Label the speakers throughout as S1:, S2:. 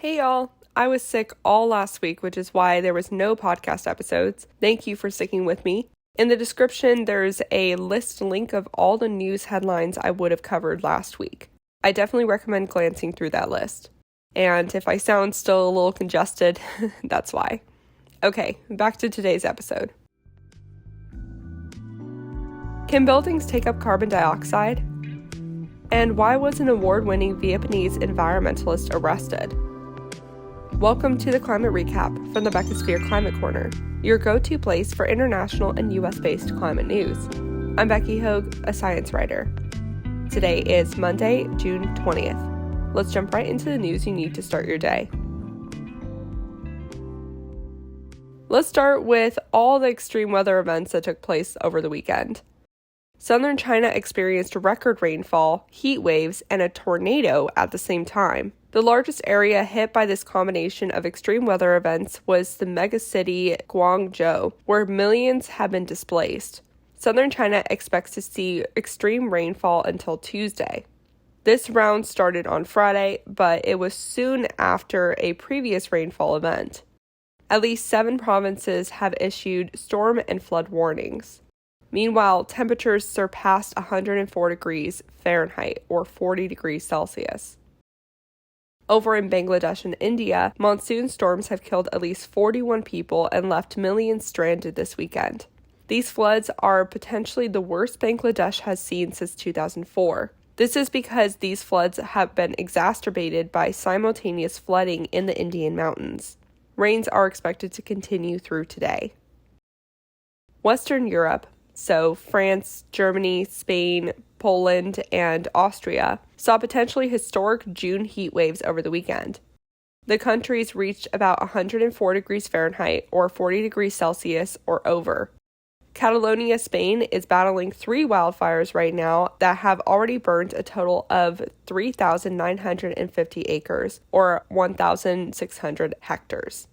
S1: Hey y'all, I was sick all last week, which is why there was no podcast episodes. Thank you for sticking with me. In the description, there's a link of all the news headlines I would have covered last week. I definitely recommend glancing through that list. And if I sound still a little congested, that's why. Okay, back to today's episode. Can buildings take up carbon dioxide? And why was an award-winning Vietnamese environmentalist arrested? Welcome to the Climate Recap from the Beckisphere Climate Corner, your go-to place for international and US-based climate news. I'm Becky Hogue, a science writer. Today is Monday, June 20th. Let's jump right into the news you need to start your day. Let's start with all the extreme weather events that took place over the weekend. Southern China experienced record rainfall, heat waves, and a tornado at the same time. The largest area hit by this combination of extreme weather events was the megacity Guangzhou, where millions have been displaced. Southern China expects to see extreme rainfall until Tuesday. This round started on Friday, but it was soon after a previous rainfall event. At least 7 provinces have issued storm and flood warnings. Meanwhile, temperatures surpassed 104 degrees Fahrenheit or 40 degrees Celsius. Over in Bangladesh and India, monsoon storms have killed at least 41 people and left millions stranded this weekend. These floods are potentially the worst Bangladesh has seen since 2004. This is because these floods have been exacerbated by simultaneous flooding in the Indian mountains. Rains are expected to continue through today. Western Europe, so France, Germany, Spain, Poland, and Austria, saw potentially historic June heat waves over the weekend. The countries reached about 104 degrees Fahrenheit or 40 degrees Celsius or over. Catalonia, Spain is battling 3 wildfires right now that have already burned a total of 3,950 acres or 1,600 hectares.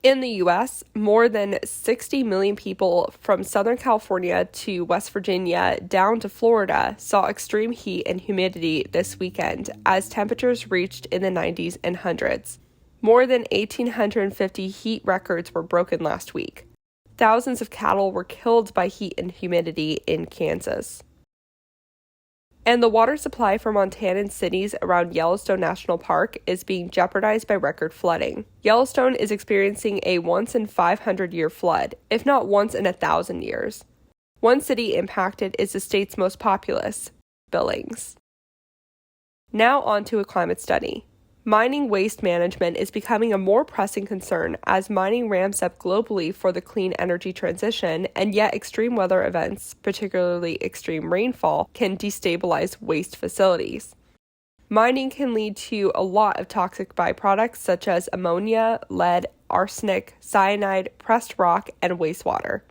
S1: In the U.S., more than 60 million people from Southern California to West Virginia down to Florida saw extreme heat and humidity this weekend as temperatures reached in the 90s and hundreds. More than 1,850 heat records were broken last week. Thousands of cattle were killed by heat and humidity in Kansas. And the water supply for Montanan cities around Yellowstone National Park is being jeopardized by record flooding. Yellowstone is experiencing a once-in-500-year flood, if not once in 1,000 years. One city impacted is the state's most populous, Billings. Now on to a climate study. Mining waste management is becoming a more pressing concern as mining ramps up globally for the clean energy transition, and yet extreme weather events, particularly extreme rainfall, can destabilize waste facilities. Mining can lead to a lot of toxic byproducts such as ammonia, lead, arsenic, cyanide, pressed rock, and wastewater.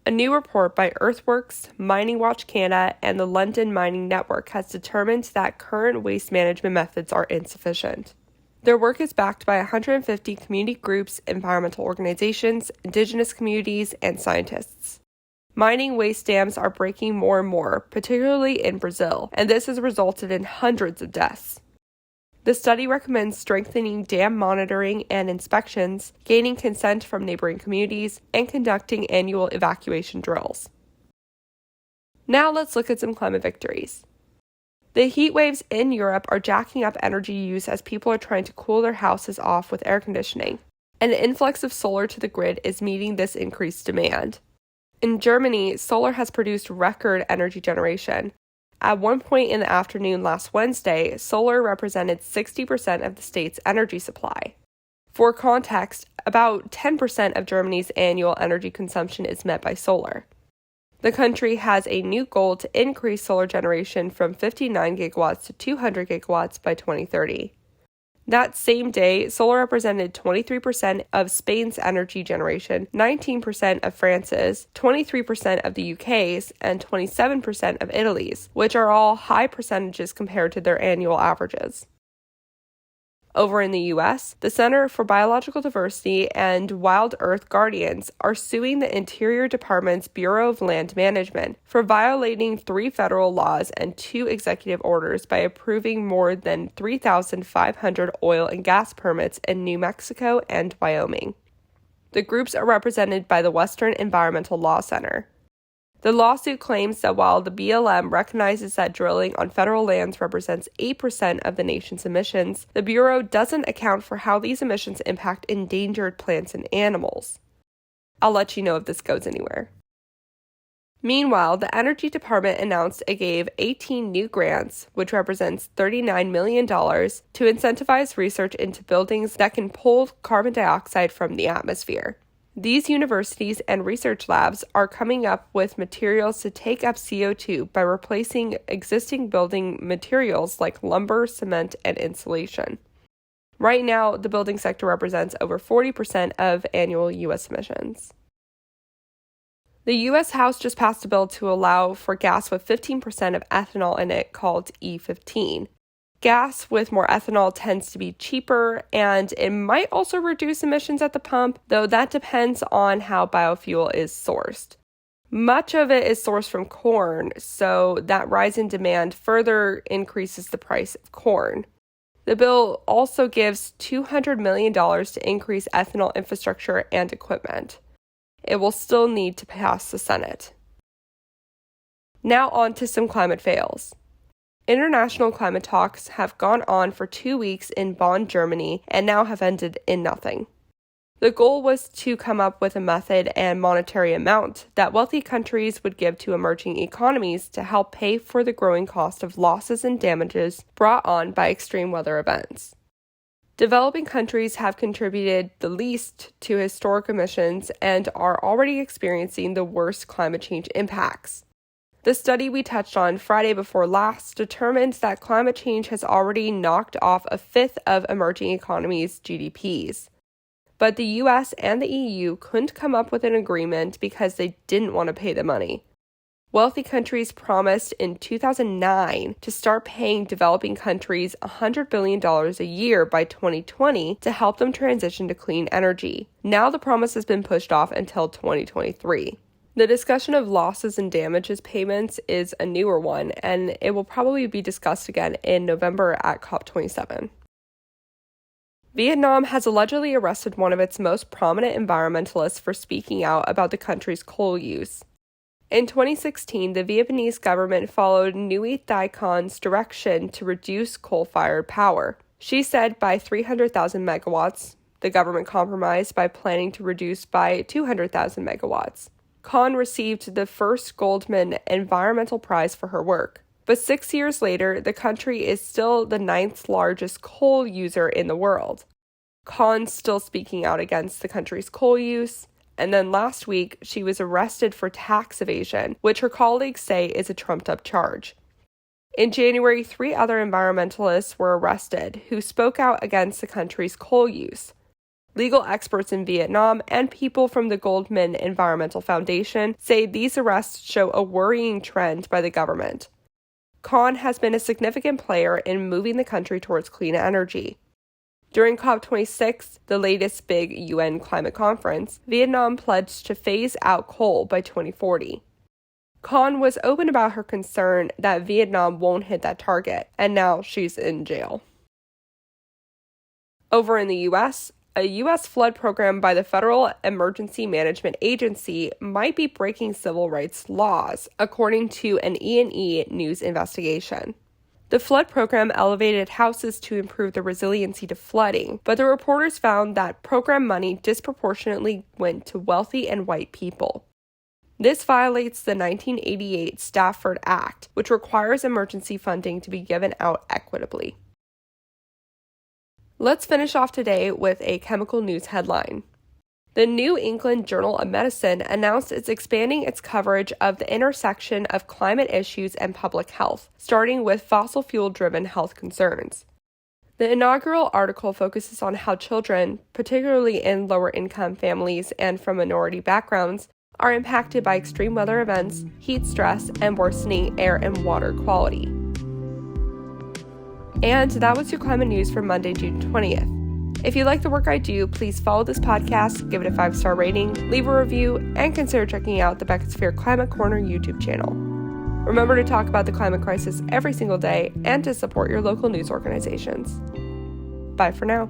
S1: A new report by Earthworks, Mining Watch Canada, and the London Mining Network has determined that current waste management methods are insufficient. Their work is backed by 150 community groups, environmental organizations, indigenous communities, and scientists. Mining waste dams are breaking more and more, particularly in Brazil, and this has resulted in hundreds of deaths. The study recommends strengthening dam monitoring and inspections, gaining consent from neighboring communities, and conducting annual evacuation drills. Now let's look at some climate victories. The heat waves in Europe are jacking up energy use as people are trying to cool their houses off with air conditioning, and the influx of solar to the grid is meeting this increased demand. In Germany, solar has produced record energy generation. At one point in the afternoon last Wednesday, solar represented 60% of the state's energy supply. For context, about 10% of Germany's annual energy consumption is met by solar. The country has a new goal to increase solar generation from 59 gigawatts to 200 gigawatts by 2030. That same day, solar represented 23% of Spain's energy generation, 19% of France's, 23% of the UK's, and 27% of Italy's, which are all high percentages compared to their annual averages. Over in the U.S., the Center for Biological Diversity and Wild Earth Guardians are suing the Interior Department's Bureau of Land Management for violating 3 federal laws and 2 executive orders by approving more than 3,500 oil and gas permits in New Mexico and Wyoming. The groups are represented by the Western Environmental Law Center. The lawsuit claims that while the BLM recognizes that drilling on federal lands represents 8% of the nation's emissions, the Bureau doesn't account for how these emissions impact endangered plants and animals. I'll let you know if this goes anywhere. Meanwhile, the Energy Department announced it gave 18 new grants, which represents $39 million, to incentivize research into buildings that can pull carbon dioxide from the atmosphere. These universities and research labs are coming up with materials to take up CO2 by replacing existing building materials like lumber, cement, and insulation. Right now, the building sector represents over 40% of annual U.S. emissions. The U.S. House just passed a bill to allow for gas with 15% of ethanol in it called E15. Gas with more ethanol tends to be cheaper, and it might also reduce emissions at the pump, though that depends on how biofuel is sourced. Much of it is sourced from corn, so that rise in demand further increases the price of corn. The bill also gives $200 million to increase ethanol infrastructure and equipment. It will still need to pass the Senate. Now on to some climate fails. International climate talks have gone on for 2 weeks in Bonn, Germany, and now have ended in nothing. The goal was to come up with a method and monetary amount that wealthy countries would give to emerging economies to help pay for the growing cost of losses and damages brought on by extreme weather events. Developing countries have contributed the least to historic emissions and are already experiencing the worst climate change impacts. The study we touched on Friday before last determined that climate change has already knocked off a fifth of emerging economies' GDPs. But the US and the EU couldn't come up with an agreement because they didn't want to pay the money. Wealthy countries promised in 2009 to start paying developing countries $100 billion a year by 2020 to help them transition to clean energy. Now the promise has been pushed off until 2023. The discussion of losses and damages payments is a newer one, and it will probably be discussed again in November at COP27. Vietnam has allegedly arrested one of its most prominent environmentalists for speaking out about the country's coal use. In 2016, the Vietnamese government followed Nguyen Thi Quan's direction to reduce coal-fired power. She said by 300,000 megawatts. The government compromised by planning to reduce by 200,000 megawatts. Quan received the first Goldman Environmental Prize for her work. But 6 years later, the country is still the 9th largest coal user in the world. Quan's still speaking out against the country's coal use. And then last week, she was arrested for tax evasion, which her colleagues say is a trumped-up charge. In January, 3 other environmentalists were arrested who spoke out against the country's coal use. Legal experts in Vietnam and people from the Goldman Environmental Foundation say these arrests show a worrying trend by the government. Quan has been a significant player in moving the country towards clean energy. During COP26, the latest big UN climate conference, Vietnam pledged to phase out coal by 2040. Quan was open about her concern that Vietnam won't hit that target, and now she's in jail. Over in the U.S., a U.S. flood program by the Federal Emergency Management Agency might be breaking civil rights laws, according to an E&E News investigation. The flood program elevated houses to improve the resiliency to flooding, but the reporters found that program money disproportionately went to wealthy and white people. This violates the 1988 Stafford Act, which requires emergency funding to be given out equitably. Let's finish off today with a chemical news headline. The New England Journal of Medicine announced it's expanding its coverage of the intersection of climate issues and public health, starting with fossil fuel-driven health concerns. The inaugural article focuses on how children, particularly in lower-income families and from minority backgrounds, are impacted by extreme weather events, heat stress, and worsening air and water quality. And that was your climate news for Monday, June 20th. If you like the work I do, please follow this podcast, give it a 5-star rating, leave a review, and consider checking out the Beckisphere Climate Corner YouTube channel. Remember to talk about the climate crisis every single day and to support your local news organizations. Bye for now.